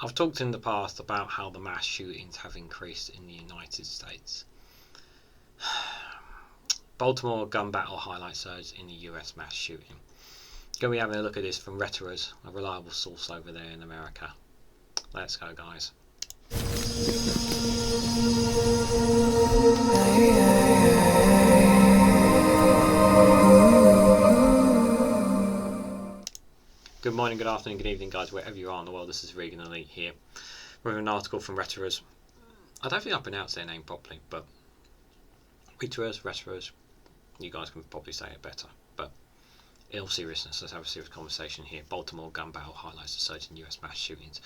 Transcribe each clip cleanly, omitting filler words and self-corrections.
I've talked in the past about how the mass shootings have increased in the United States. Baltimore gun battle highlights surge in the US mass shooting. Going to be having a look at this from Reuters, a reliable source over there in America. Let's go, guys. Good morning, good afternoon, good evening, guys, wherever you are in the world. This is REGANELITE here with an article from Reuters. I don't think I pronounced their name properly, but Reuters, you guys can probably say it better. But in all seriousness, let's have a serious conversation here. Baltimore gun battle highlights the surge in US mass shootings.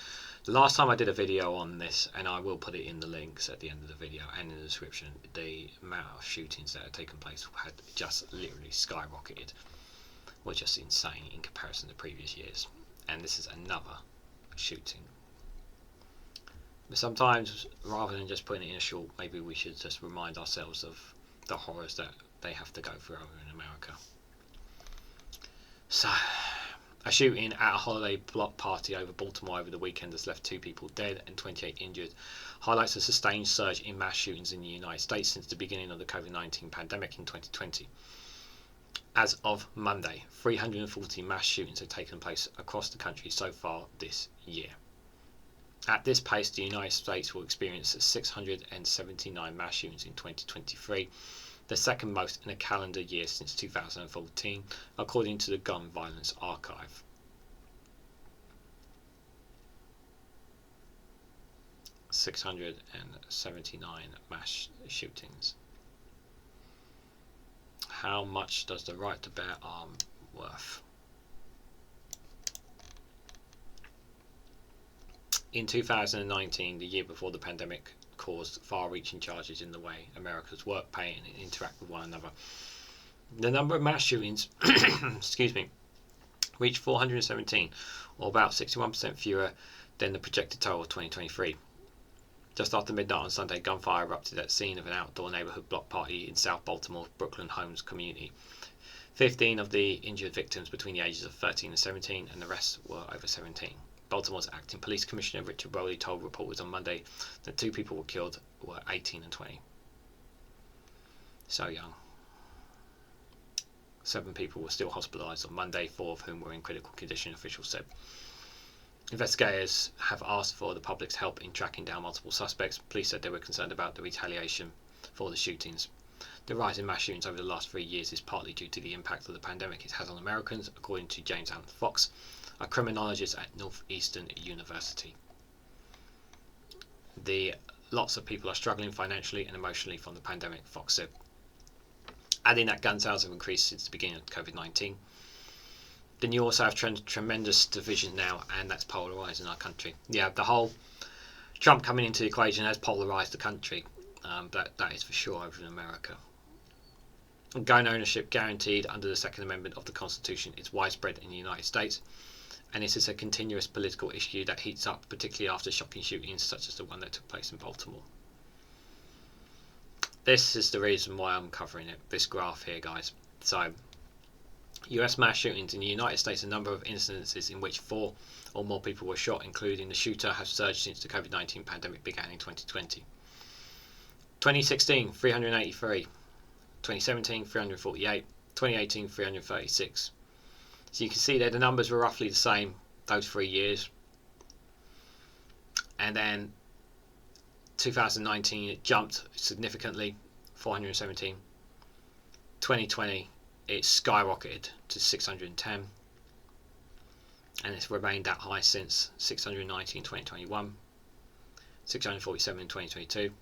The last time I did a video on this, and I will put it in the links at the end of the video and in the description, the amount of shootings that had taken place had just literally skyrocketed. Were just insane in comparison to previous years, and this is another shooting. But sometimes, rather than just putting it in a short, maybe we should just remind ourselves of the horrors that they have to go through over in America. So, a shooting at a holiday block party over Baltimore over the weekend has left 2 people dead and 28 injured, highlights a sustained surge in mass shootings in the United States since the beginning of the COVID-19 pandemic in 2020. As of Monday, 340 mass shootings have taken place across the country so far this year. At this pace, the United States will experience 679 mass shootings in 2023, the second most in a calendar year since 2014, according to the Gun Violence Archive. (679 mass shootings). How much does the right to bear arms worth? In 2019, the year before the pandemic caused far-reaching changes in the way Americans work, pay, and interact with one another, the number of mass shootings reached 417, or about 61% fewer than the projected total of 2023. Just after midnight on Sunday, gunfire erupted at the scene of an outdoor neighborhood block party in South Baltimore's Brooklyn Homes community. 15 of the injured victims between the ages of 13 and 17, and the rest were over 17. Baltimore's acting police commissioner Richard Rowley told reporters on Monday that 2 people were killed who were 18 and 20. So young. 7 people were still hospitalized on Monday, 4 of whom were in critical condition, officials said. Investigators have asked for the public's help in tracking down multiple suspects. Police said they were concerned about the retaliation for the shootings. The rise in mass shootings over the last 3 years is partly due to the impact of the pandemic it has on Americans, according to James Allen Fox, a criminologist at Northeastern University. Lots of people are struggling financially and emotionally from the pandemic, Fox said, adding that gun sales have increased since the beginning of COVID-19. Then you also have tremendous division now, and that's polarising our country. Yeah, the whole Trump coming into the equation has polarised the country. That is for sure over in America. Gun ownership guaranteed under the Second Amendment of the Constitution is widespread in the United States, and this is a continuous political issue that heats up, particularly after shocking shootings such as the one that took place in Baltimore. This is the reason why I'm covering it, this graph here, guys. So, US mass shootings in the United States, a number of incidences in which 4 or more people were shot, including the shooter, have surged since the COVID-19 pandemic began in 2020. 2016, 383. 2017, 348. 2018, 336. So you can see that the numbers were roughly the same those 3 years. And then 2019, it jumped significantly, 417. 2020, it skyrocketed to 610, and it's remained that high since. 690 in 2021, 647 in 2022,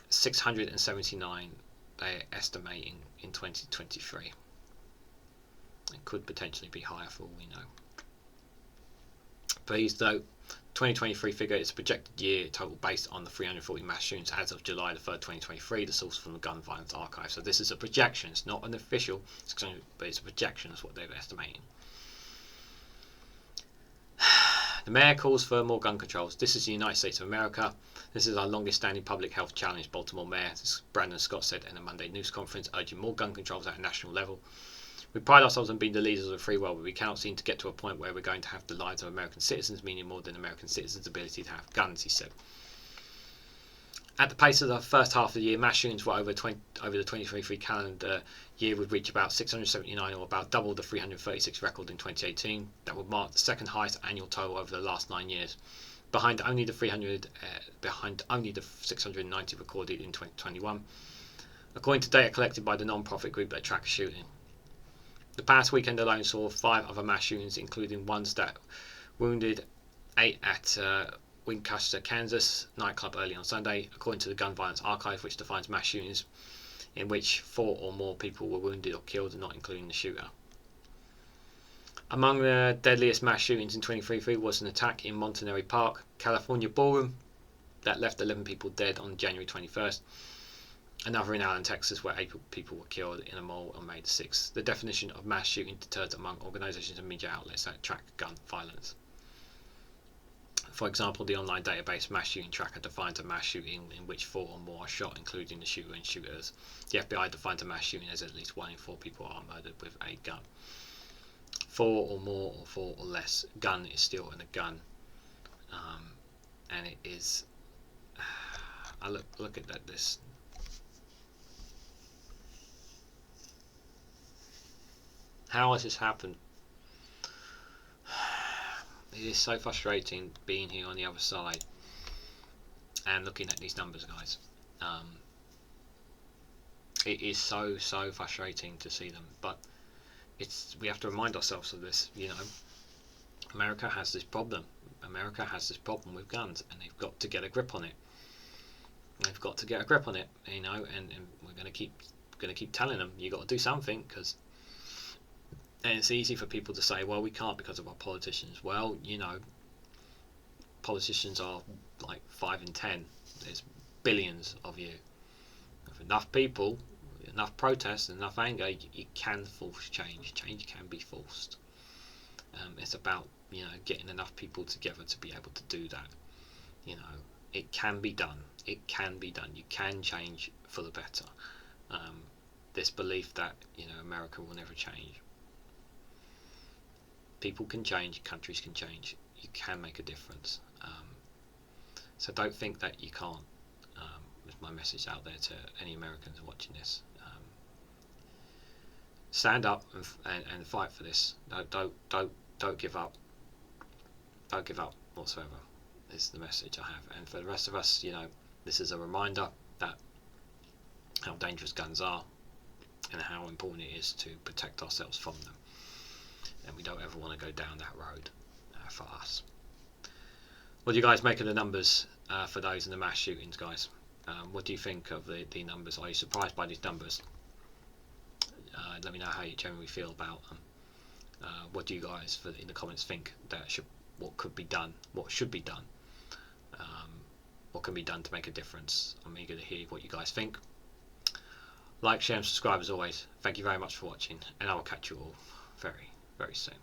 679 they're estimating in 2023. It could potentially be higher for all we know. Please note, 2023 figure is a projected year total based on the 340 mass shootings as of July the 3rd, 2023, the source from the Gun Violence Archive. So this is a projection, it's not an official, but it's a projection, is what they're estimating. The mayor calls for more gun controls. This is the United States of America. This is our longest standing public health challenge, Baltimore Mayor Brandon Scott said in a Monday news conference, urging more gun controls at a national level. We pride ourselves on being the leaders of the free world, but we cannot seem to get to a point where we're going to have the lives of American citizens meaning more than American citizens' ability to have guns, he said. At the pace of the first half of the year, mass shootings were over the 2023 calendar year would reach about 679, or about double the 336 record in 2018. That would mark the second highest annual total over the last 9 years, behind only the 690 recorded in 2021, according to data collected by the non-profit group that tracks shooting. The past weekend alone saw 5 other mass shootings, including ones that wounded 8 at Winchester, Kansas nightclub early on Sunday, according to the Gun Violence Archive, which defines mass shootings in which 4 or more people were wounded or killed, not including the shooter. Among the deadliest mass shootings in 2023 was an attack in Monterey Park, California ballroom that left 11 people dead on January 21st. Another in Allen, Texas, where 8 people were killed in a mall on May 6th. The definition of mass shooting deterred among organisations and media outlets that track gun violence. For example, the online database Mass Shooting Tracker defines a mass shooting in which 4 or more are shot, including the shooter and shooters. The FBI defines a mass shooting as at least 1 in 4 people are murdered with a gun. 4 or more or 4 or less. Gun is still a gun, and it is. I look at that. This. How has this happened? It is so frustrating being here on the other side and looking at these numbers, guys. It is so frustrating to see them, but we have to remind ourselves of this. You know, America has this problem. America has this problem with guns, and they've got to get a grip on it. They've got to get a grip on it, you know, and we're going to keep telling them you got to do something, because. And it's easy for people to say, well, we can't because of our politicians. Well, you know, politicians are like 5 in 10. There's billions of you. With enough people, enough protests, enough anger, you can force change. Change can be forced. It's about, you know, getting enough people together to be able to do that. You know, it can be done. It can be done. You can change for the better. This belief that, you know, America will never change. People can change, countries can change. You can make a difference. So don't think that you can't. Is my message out there to any Americans watching this. Stand up and fight for this. Don't give up. Don't give up whatsoever. Is the message I have. And for the rest of us, you know, this is a reminder that how dangerous guns are and how important it is to protect ourselves from them. And we don't ever want to go down that road for us. What do you guys make of the numbers for those in the mass shootings, guys? What do you think of the numbers? Are you surprised by these numbers? Let me know how you generally feel about them. What do you guys in the comments think what could be done? What should be done? What can be done to make a difference? I'm eager to hear what you guys think. Like, share and subscribe as always. Thank you very much for watching, and I will catch you all very soon.